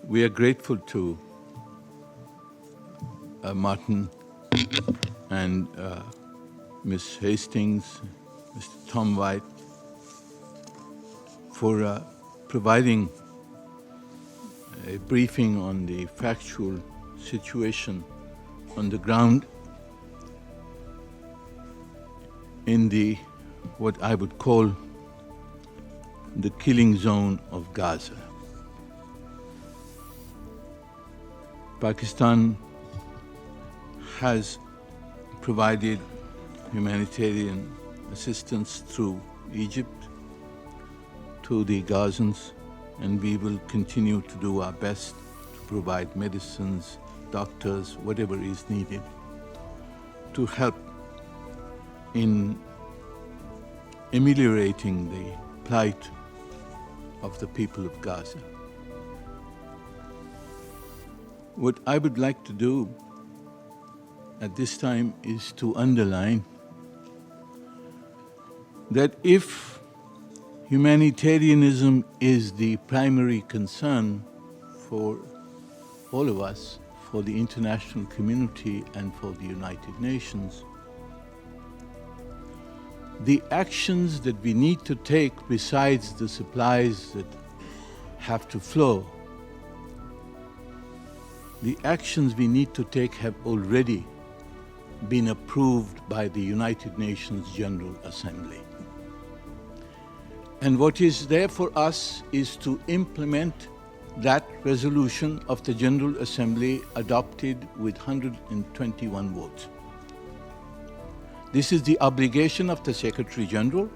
We are grateful to Martin and Ms. Hastings, Mr. Tom White, for providing a briefing on the factual situation on the ground in the, what I would call, the killing zone of Gaza. Pakistan has provided humanitarian assistance through Egypt to the Gazans, and we will continue to do our best to provide medicines, doctors, whatever is needed to help in ameliorating the plight of the people of Gaza. What I would like to do at this time is to underline that if humanitarianism is the primary concern for all of us, for the international community and for the United Nations, the actions that we need to take besides the supplies that have to flow, the actions we need to take have already been approved by the United Nations General Assembly. And what is there for us is to implement that resolution of the General Assembly adopted with 121 votes. This is the obligation of the Secretary General.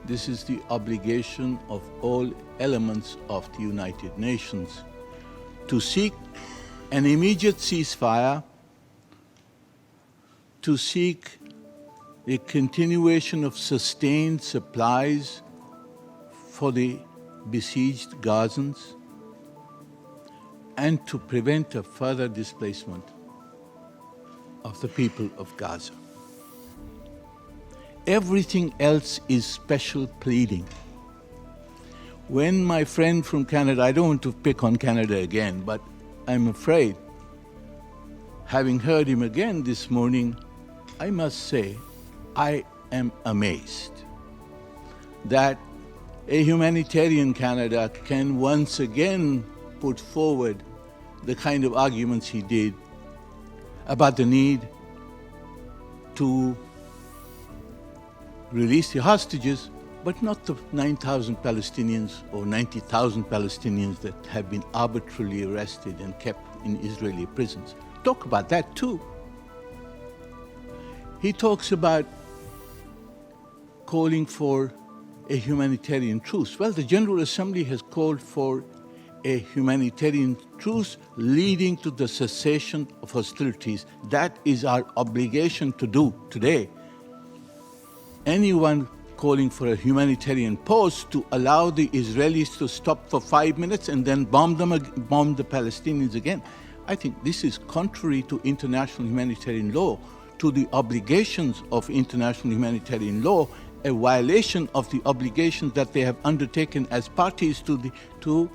This is the obligation of all elements of the United Nations to seek an immediate ceasefire, to seek a continuation of sustained supplies for the besieged Gazans, and to prevent a further displacement of the people of Gaza. Everything else is special pleading. When my friend from Canada, I don't want to pick on Canada again, but I'm afraid, having heard him again this morning, I must say I am amazed that a humanitarian Canada can once again put forward the kind of arguments he did about the need to release the hostages, but not the 9,000 Palestinians or 90,000 Palestinians that have been arbitrarily arrested and kept in Israeli prisons. Talk about that too. He talks about calling for a humanitarian truce. Well, the General Assembly has called for a humanitarian truce leading to the cessation of hostilities. That is our obligation to do today. Anyone calling for a humanitarian pause to allow the Israelis to stop for 5 minutes and then bomb the Palestinians again, I think this is contrary to international humanitarian law, to the obligations of international humanitarian law, a violation of the obligations that they have undertaken as parties to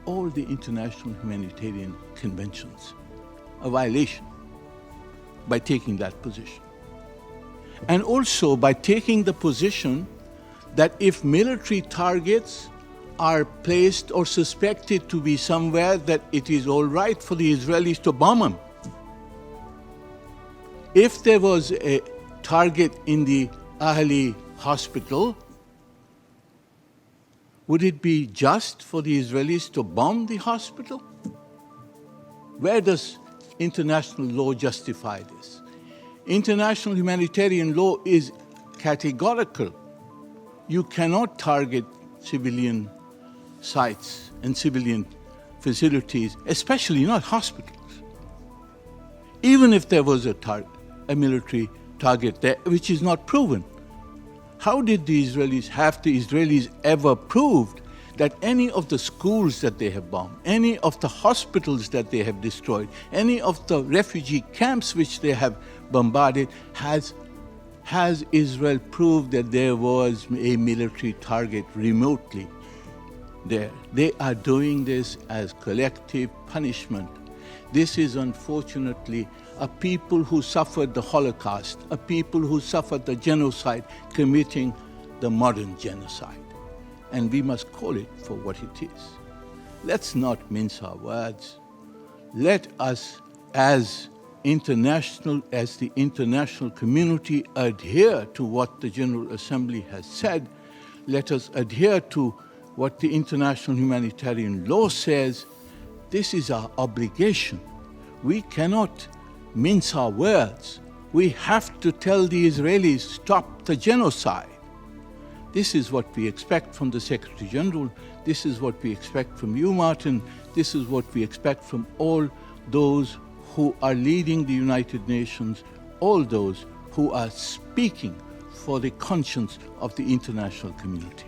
all the international humanitarian conventions. A violation by taking that position. And also by taking the position that if military targets are placed or suspected to be somewhere, that it is all right for the Israelis to bomb them. If there was a target in the Ahli hospital, would it be just for the Israelis to bomb the hospital? Where does international law justify this? International humanitarian law is categorical. You cannot target civilian sites and civilian facilities, especially not hospitals. Even if there was a military target there, which is not proven. How did the Israelis ever proved that any of the schools that they have bombed, any of the hospitals that they have destroyed, any of the refugee camps which they have bombarded, has Israel proved that there was a military target remotely there. They are doing this as collective punishment. This is unfortunately a people who suffered the Holocaust, a people who suffered the genocide, committing the modern genocide. And we must call it for what it is. Let's not mince our words. Let us, as the international community, adhere to what the General Assembly has said. Let us adhere to what the international humanitarian law says. This is our obligation. We cannot mince our words. We have to tell the Israelis, stop the genocide. This is what we expect from the Secretary General. This is what we expect from you, Martin. This is what we expect from all those who are leading the United Nations, all those who are speaking for the conscience of the international community.